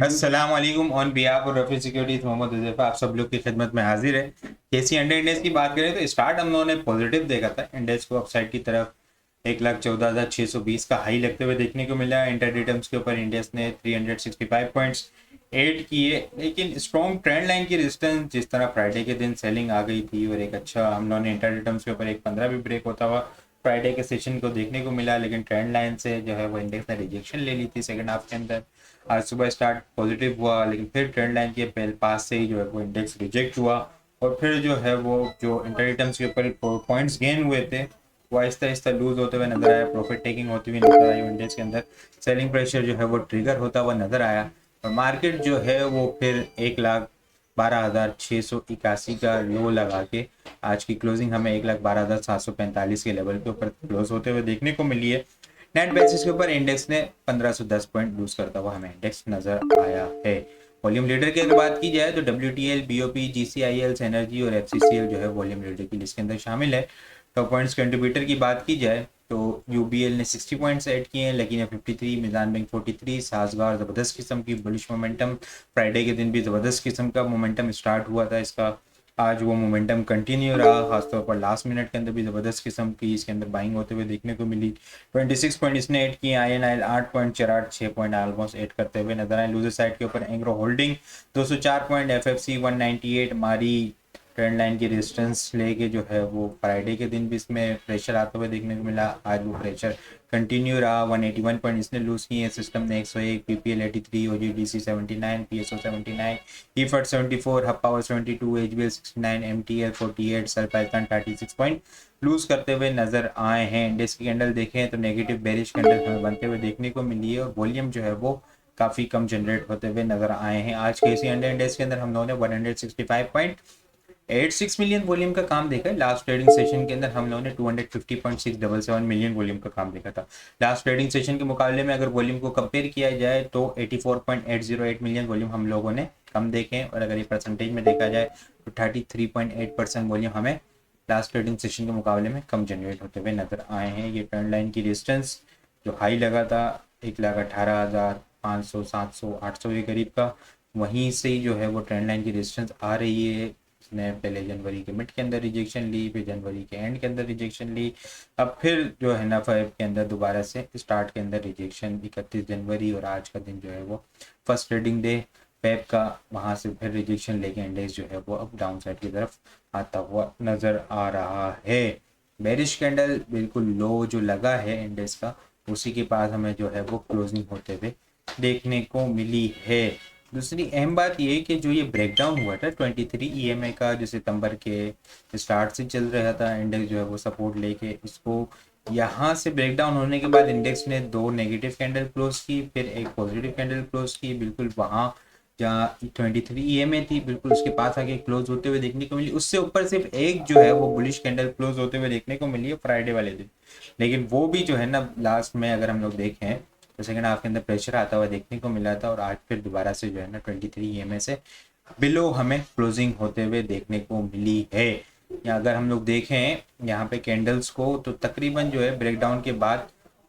अस्सलाम वालेकुम on behalf और रफी सिक्योरिटीज मोहम्मद हुज़ैफा आप सब लोग की खिदमत में हाजिर है। केसी अंडर इंडेक्स की बात करें तो स्टार्ट हम लोगों ने पॉजिटिव देखा था, इंडेक्स को अपसाइड की तरफ 1,14,620 का हाई लगते हुए देखने को मिला। इंटरडे टर्म्स के ऊपर इंडेक्स ने 365 पॉइंट्स एड किए, लेकिन स्ट्रॉन्ग ट्रेंड लाइन की रेजिस्टेंस जिस तरह फ्राइडे के दिन सेलिंग आ गई थी और एक अच्छा हम लोगों ने इंटरडे टर्म्स के ऊपर एक 15 भी ब्रेक होता हुआ फ्राइडे के सेशन को देखने को मिला, लेकिन ट्रेंड लाइन से जो है वो इंडेक्स ने रिजेक्शन ले ली थी सेकंड हाफ के अंदर। आज सुबह स्टार्ट पॉजिटिव हुआ, लेकिन फिर ट्रेंड लाइन के पहले पास से ही जो है वो इंडेक्स रिजेक्ट हुआ और फिर जो है वो जो इंटरडे के ऊपर पॉइंट्स गेन हुए थे वो आहिस्ता आहिस्ता लूज होते हुए नजर आया, प्रॉफिट टेकिंग होती हुई नजर आई। इंडेक्स के अंदर सेलिंग प्रेशर जो है वो ट्रिगर होता हुआ नजर आया और मार्केट जो है वो फिर 1,12,681 का लो लगा के आज की क्लोजिंग हमें 1,12,745 के लेवल के ऊपर क्लोज होते हुए देखने को मिली है। नेट बेसिस के ऊपर इंडेक्स ने 1510 पॉइंट लूज करता हुआ हमें इंडेक्स नजर आया है। वॉल्यूम लीडर की अगर बात की जाए तो WTL, BOP, GCIL, एनर्जी और FCCL जो है वॉल्यूम लीडर की लिस्ट के अंदर शामिल है। टॉप पॉइंट्स कंट्रीब्यूटर की बात की जाए तो UBL ने 60 पॉइंट्स ऐड किए हैं, लेकिन 53, मिजान बैंक 43, साजगार जबरदस्त किस्म की बुलिश मोमेंटम, फ्राइडे के दिन भी जबरदस्त किस्म का मोमेंटम स्टार्ट हुआ था इसका, आज वो मोमेंटम कंटिन्यू रहा। खासतौर पर लास्ट मिनट के अंदर भी ज़बरदस्त किस्म की इसके अंदर बाइंग होते हुए देखने को मिली। 26 पॉइंट इसने ऐड किए, INIL 8 पॉइंट, चराट 6 पॉइंट ऑलमोस्ट ऐड करते हुए नजर आए। लूजर साइड के ऊपर एंग्रो होल्डिंग 204 पॉइंट, FFC 198 मारी ट्रेंड लाइन की रेजिस्टेंस लेके जो है वो फ्राइडे के दिन भी इसमें प्रेशर आते हुए देखने को मिला, आज वो प्रेशर कंटिन्यू रहा। 181 पॉइंट इसने लूज किए, सिस्टम ने 101, PPL 83, OGDC 79, PSO 79, Efert 74, Hub Power 72, HBL 69, MTL 48, सेल पाइथन 36 पॉइंट लूज करते हुए नजर आए हैं। इंडेक्स की कैंडल देखें तो नेगेटिव बेरिश कैंडल हमें बनते हुए देखने को मिली है और वॉल्यूम जो है वो काफी कम जनरेट होते हुए नजर आए हैं। आज के इसी अंडर इंडेक्स के अंदर हम लोगों ने 165.86 मिलियन वॉल्यूम का काम देखा है। लास्ट ट्रेडिंग सेशन के अंदर हम लोगों ने 250.677 मिलियन वॉल्यूम का काम देखा था। लास्ट ट्रेडिंग सेशन के मुकाबले में अगर वॉल्यूम को कंपेयर किया जाए तो 84.808 मिलियन वॉल्यूम हम लोगों ने कम देखे हैं और अगर ये परसेंटेज में देखा जाए तो 33.8% वॉल्यूम हमें लास्ट ट्रेडिंग सेशन के मुकाबले में कम जनरेट होते हुए नजर आए हैं। ये ट्रेंड लाइन की डिस्टेंस जो हाई लगा था 1,18,500, 700, 800 के करीब का, वहीं से ही जो है वो ट्रेंड लाइन की रेजिस्टेंस आ रही है। इसने पहले जनवरी के मिड के अंदर रिजेक्शन ली, फिर जनवरी के एंड के अंदर रिजेक्शन ली, अब फिर जो है ना फेब के अंदर दोबारा से स्टार्ट के अंदर रिजेक्शन 31 जनवरी और आज का दिन जो है वो फर्स्ट ट्रेडिंग डे फेब का, वहां से फिर रिजेक्शन लेके इंडेक्स जो है वो अब डाउन साइड की तरफ आता हुआ नजर आ रहा है। बेरिश कैंडल बिल्कुल लो जो लगा है इंडेक्स का, उसी के पास हमें जो है वो क्लोजिंग होते हुए देखने को मिली है। दूसरी अहम बात ये कि जो ये ब्रेकडाउन हुआ था 23 EMA का, जो सितंबर के स्टार्ट से चल रहा था, इंडेक्स जो है वो सपोर्ट लेके इसको यहाँ से ब्रेकडाउन होने के बाद इंडेक्स ने 2 नेगेटिव कैंडल क्लोज की, फिर एक पॉजिटिव कैंडल क्लोज की, बिल्कुल वहाँ जहाँ 23 EMA थी बिल्कुल उसके पास आके क्लोज होते हुए देखने को मिली। उससे ऊपर सिर्फ एक जो है वो बुलिश कैंडल क्लोज होते हुए देखने को मिली है फ्राइडे वाले दिन, लेकिन वो भी जो है ना लास्ट में अगर हम लोग देखें तो सेकंड हाफ के अंदर प्रेशर आता हुआ देखने को मिला था और आज फिर दोबारा से जो है ना 23 EMA से बिलो हमें क्लोजिंग होते हुए देखने को मिली है। या अगर हम लोग देखें यहाँ पे कैंडल्स को तो तकरीबन जो है ब्रेकडाउन के बाद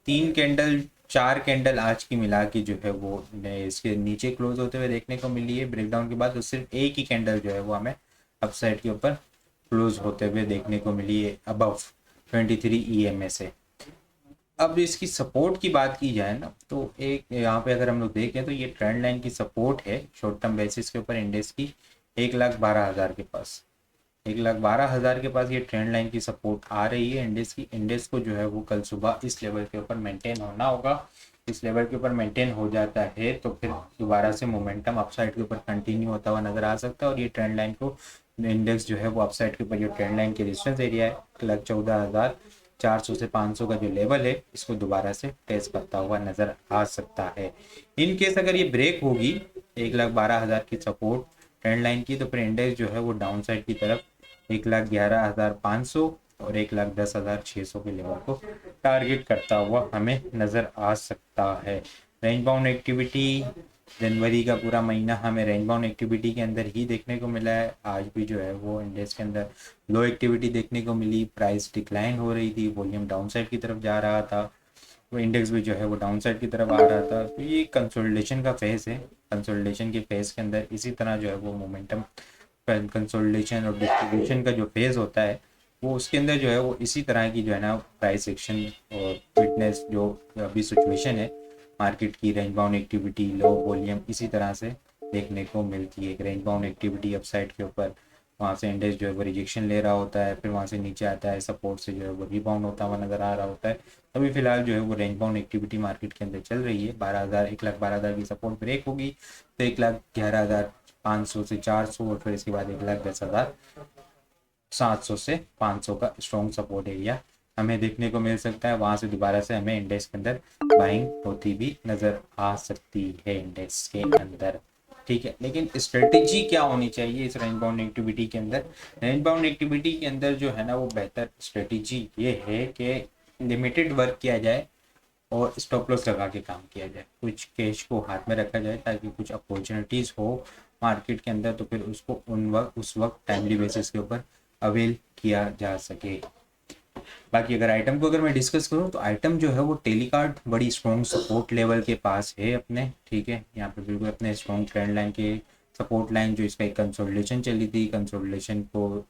3 कैंडल 4 कैंडल आज की मिला के जो है वो इसके नीचे क्लोज होते हुए देखने को मिली है ब्रेकडाउन के बाद, तो सिर्फ एक ही कैंडल जो है वो हमें अपसाइड के ऊपर क्लोज होते हुए देखने को मिली है अबव 23 EMA से। अब इसकी सपोर्ट की बात की जाए ना तो एक यहाँ पे अगर हम लोग देखें तो ये ट्रेंड लाइन की सपोर्ट है शॉर्ट टर्म बेसिस के ऊपर इंडेक्स की 1,12,000 के पास, 1,12,000 के पास ये ट्रेंड लाइन की सपोर्ट आ रही है इंडेक्स की। इंडेक्स को जो है वो कल सुबह इस लेवल के ऊपर मेंटेन होना होगा, इस लेवल के ऊपर मेंटेन हो जाता है तो फिर दोबारा से मोमेंटम अपसाइड के ऊपर कंटिन्यू होता हुआ नजर आ सकता है और ये ट्रेंड लाइन को इंडेक्स जो है वो अपसाइड के ऊपर जो ट्रेंड लाइन की रेजिस्टेंस एरिया है 1,14,400 से 500 का जो लेवल है इसको दोबारा से टेस्ट करता हुआ नजर आ सकता है। इन केस अगर ये ब्रेक होगी 1,12,000 की सपोर्ट ट्रेंड लाइन की तो फिर इंडेक्स जो है वो डाउन साइड की तरफ 1,11,500 और 1,10,600 के लेवल को टारगेट करता हुआ हमें नजर आ सकता है। रेंज बाउंड एक्टिविटी जनवरी का पूरा महीना हमें रेंज बाउंड एक्टिविटी के अंदर ही देखने को मिला है। आज भी जो है वो इंडेक्स के अंदर लो एक्टिविटी देखने को मिली, प्राइस डिक्लाइन हो रही थी, वॉल्यूम डाउन साइड की तरफ जा रहा था। वो इंडेक्स भी जो है वो डाउन साइड की तरफ आ रहा था। तो ये कंसोलिडेशन का फेज़ है। कंसोलिडेशन के फेज़ के अंदर इसी तरह जो है वो मोमेंटम, कंसोलिडेशन और डिस्ट्रीब्यूशन का जो फेज़ होता है वो उसके अंदर जो है वो इसी तरह की जो है ना प्राइस एक्शन और फिटनेस जो अभी सिचुएशन है मार्केट की, range bound activity, low volume, इसी तरह से देखने को मिलती है। रेंज बाउंड एक्टिविटी अपसाइड के ऊपर, वहाँ से इंडेक्स जो है वो रिजेक्शन ले रहा होता है, फिर वहाँ से नीचे आता है, सपोर्ट से जो है वो रिबाउंड होता हुआ नज़र आ रहा होता है। अभी फिलहाल जो है वो रेंज बाउंड एक्टिविटी मार्केट के अंदर चल रही है। 12,000, 1,12,000 की सपोर्ट ब्रेक होगी तो 1,11,500 से 400 और फिर इसके बाद 1,10,700 से 500 का स्ट्रॉन्ग सपोर्ट एरिया हमें देखने को मिल सकता है। वहाँ से दोबारा से हमें इंडेक्स के अंदर बाइंग होती भी नज़र आ सकती है इंडेक्स के अंदर। ठीक है, लेकिन स्ट्रेटेजी क्या होनी चाहिए इस रेंज बाउंड एक्टिविटी के अंदर? रेंज बाउंड एक्टिविटी के अंदर जो है ना वो बेहतर स्ट्रेटेजी ये है कि लिमिटेड वर्क किया जाए और स्टॉप लॉस लगा के काम किया जाए। कुछ कैश को हाथ में रखा जाए ताकि कुछ अपॉर्चुनिटीज़ हो मार्केट के अंदर तो फिर उसको उस वक्त टाइमली बेसिस के ऊपर अवेल किया जा सके। बाकी अगर मैं डिस्कस करूँ तो आइटम जो है वो टेलीकार्ड बड़ी स्ट्रॉन्ग सपोर्ट लेवल के पास है अपने। ठीक है, यहाँ पे बिल्कुल अपने स्ट्रॉन्ग ट्रेंड लाइन के सपोर्ट लाइन जो इसका एक कंसोलिडेशन चली थी, कंसोलिडेशन को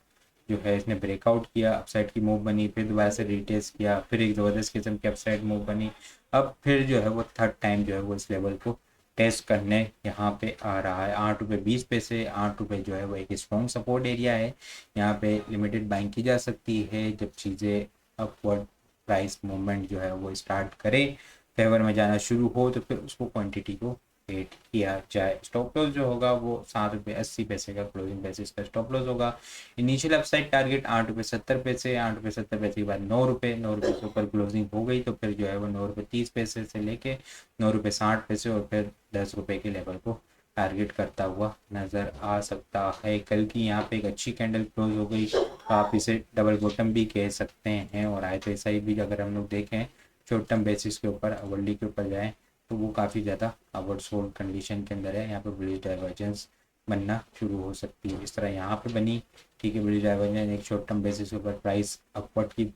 जो है इसने ब्रेकआउट किया, अपसाइड की मूव बनी, फिर दोबारा से रीटेस्ट किया, फिर एक ज़बरदस्त किस्म की अपसाइड मूव बनी। अब फिर जो है वो थर्ड टाइम जो है वो इस लेवल को टेस्ट करने यहाँ पे आ रहा है। 8 रुपये 20 पैसे, 8 रुपये जो है वो एक स्ट्रॉन्ग सपोर्ट एरिया है। यहाँ पे लिमिटेड बाइंग की जा सकती है जब चीज़ें अपवर्ड प्राइस मूवमेंट जो है वो स्टार्ट करे, फेवर में जाना शुरू हो तो फिर उसको क्वांटिटी को वेट किया जाए। स्टॉप लॉस जो होगा वो 7 रुपये 80 पैसे का क्लोजिंग बेसिस का स्टॉप लॉस होगा। इनिशियल अपसाइड टारगेट 8 रुपये 70 पैसे, 8 रुपये 70 पैसे के बाद 9 रुपये, 9 रुपये के ऊपर क्लोजिंग हो गई तो फिर जो है वो 9 रुपये 30 पैसे से लेके 9 रुपये 60 पैसे और फिर 10 रुपये के लेवल को टारगेट करता हुआ नज़र आ सकता है। कल की यहाँ पे एक अच्छी कैंडल क्लोज हो गई तो आप इसे डबल बॉटम भी कह सकते हैं। और ISI भी अगर हम लोग देखें शॉर्ट टर्म बेसिस के ऊपर, अवर्ली के ऊपर जाएँ तो वो काफ़ी ज़्यादा अपवर्ड सोल्ड कंडीशन के अंदर है। यहाँ पे बुलिश डाइवर्जेंस बनना शुरू हो सकती है, इस तरह यहाँ पे बनी। ठीक है, बुलिश डाइवर्जेंस एक शॉर्ट टर्म बेसिस के ऊपर प्राइस अपवर्ड की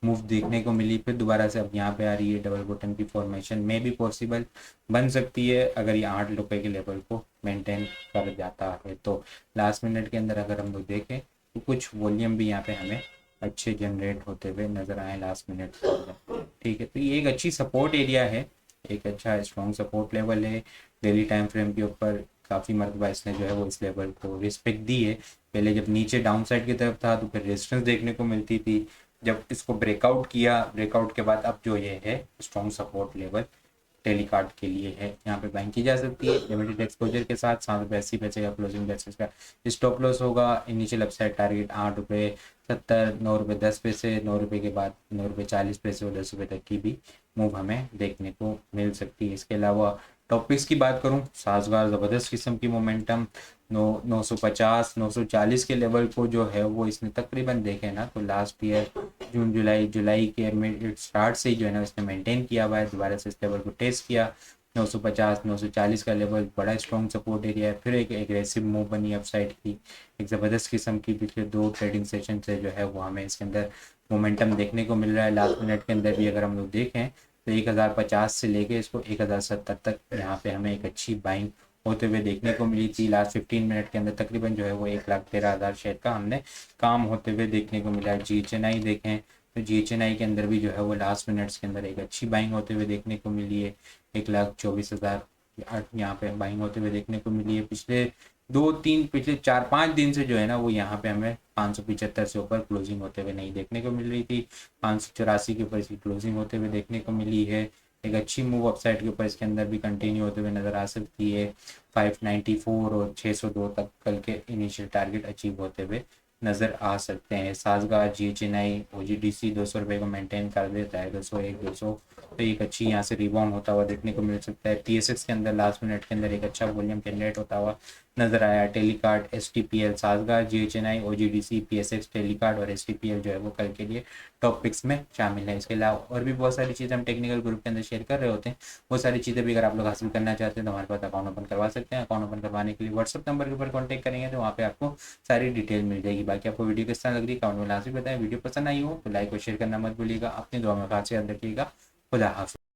मूव देखने को मिली, फिर दोबारा से अब यहाँ पे आ रही है। डबल बॉटम की फॉर्मेशन में भी पॉसिबल बन सकती है अगर ये 8 रुपये के लेवल को मेंटेन कर जाता है तो। लास्ट मिनट के अंदर अगर हम लोग देखें तो कुछ वॉल्यूम भी यहाँ पे हमें अच्छे जनरेट होते हुए नज़र आए लास्ट मिनट के अंदर। ठीक है, तो ये एक अच्छी सपोर्ट एरिया है, एक अच्छा स्ट्रॉन्ग सपोर्ट लेवल है। डेली टाइम फ्रेम के ऊपर काफ़ी मरतबा इसने जो है वो इस लेवल को रिस्पेक्ट दी है। पहले जब नीचे डाउन साइड की तरफ था तो फिर रेजिस्टेंस देखने को मिलती थी, जब इसको ब्रेकआउट किया, ब्रेकआउट के बाद अब जो ये है स्ट्रॉन्ग सपोर्ट लेवल टेलीकार्ड के लिए है। यहाँ पे बाइंग की जा सकती है लिमिटेड एक्सपोजर के साथ। 7 रुपये 80 पैसे का क्लोजिंग बेसिस का स्टॉप लॉस होगा। इनिशियल अपसाइड टारगेट 8 रुपये 70, 9 रुपये 10 पैसे, 9 रुपये के बाद 9 रुपये 40 पैसे और 10 रुपये तक की भी मूव हमें देखने को मिल सकती है। इसके अलावा टॉपिक्स की बात करूं, साजगार ज़बरदस्त किस्म की मोमेंटम 950 940 के लेवल को जो है वो इसने तकरीबन देखे ना तो लास्ट ईयर जून जुलाई के मिड स्टार्ट से ही जो है ना इसने मेंटेन किया हुआ है। दोबारा से इस लेवल को टेस्ट किया, 950 940 का लेवल बड़ा स्ट्रॉन्ग सपोर्ट एरिया है। फिर एक एग्रेसिव मूव बनी अपसाइड की, एक ज़बरदस्त किस्म की पिछले 2 ट्रेडिंग सेशन से जो है वो हमें इसके अंदर मोमेंटम देखने को मिल रहा है। लास्ट मिनट के अंदर भी अगर हम लोग देखें तो 1050 से लेके इसको 1070 तक यहाँ पे हमें एक अच्छी बाइंग होते हुए देखने को मिली थी। लास्ट 15 मिनट के अंदर तकरीबन जो है वो 1,13,000 शेयर का हमने काम होते हुए देखने को मिला है। GHNI देखें तो GHNI के अंदर भी जो है वो लास्ट मिनट्स के अंदर एक अच्छी बाइंग होते हुए देखने को मिली है। 1,24,000 यहाँ पे बाइंग होते हुए देखने को मिली है। पिछले 4-5 दिन से जो है ना वो यहाँ पे हमें 575 से ऊपर क्लोजिंग होते हुए नहीं देखने को मिल रही थी। 584 के ऊपर इसकी क्लोजिंग होते हुए देखने को मिली है। एक अच्छी मूव अपसाइड के ऊपर इसके अंदर भी कंटिन्यू होते हुए नज़र आ सकती है। 594 और 602 तक कल के इनिशियल टारगेट अचीव होते हुए नज़र आ सकते हैं। साजगा GHNI OGDC 200 रुपये को मेंटेन कर देता है, 201 200 तो एक अच्छी यहाँ से रिबाउंड होता हुआ देखने को मिल सकता है। TSX के अंदर लास्ट मिनट के अंदर एक अच्छा वॉल्यूम जनरेट होता हुआ नज़र आया। Telecard STPL साजगा GHNI OGDC PSX Telecard और STPL जो है वो कल के लिए टॉप पिक्स में शामिल है। इसके अलावा और भी बहुत सारी चीज़ें हम टेक्निकल ग्रुप के अंदर शेयर कर रहे होते हैं। वो सारी चीज़ें भी अगर आप लोग हासिल करना चाहते हैं तो हमारे पास अकाउंट ओपन करवा सकते हैं। अकाउंट ओपन करवाने के लिए व्हाट्सअप नंबर के ऊपर कॉन्टैक्ट करेंगे तो वहाँ पे आपको सारी डिटेल मिल जाएगी। बाकी आपको वीडियो किस तरह लग रही है कमेंट में लाजमी बताएं। वीडियो पसंद आई हो तो लाइक और शेयर करना मत भूलिएगा। अपनी दुआ में खास याद रखिएगा। खुदा हाफिज़।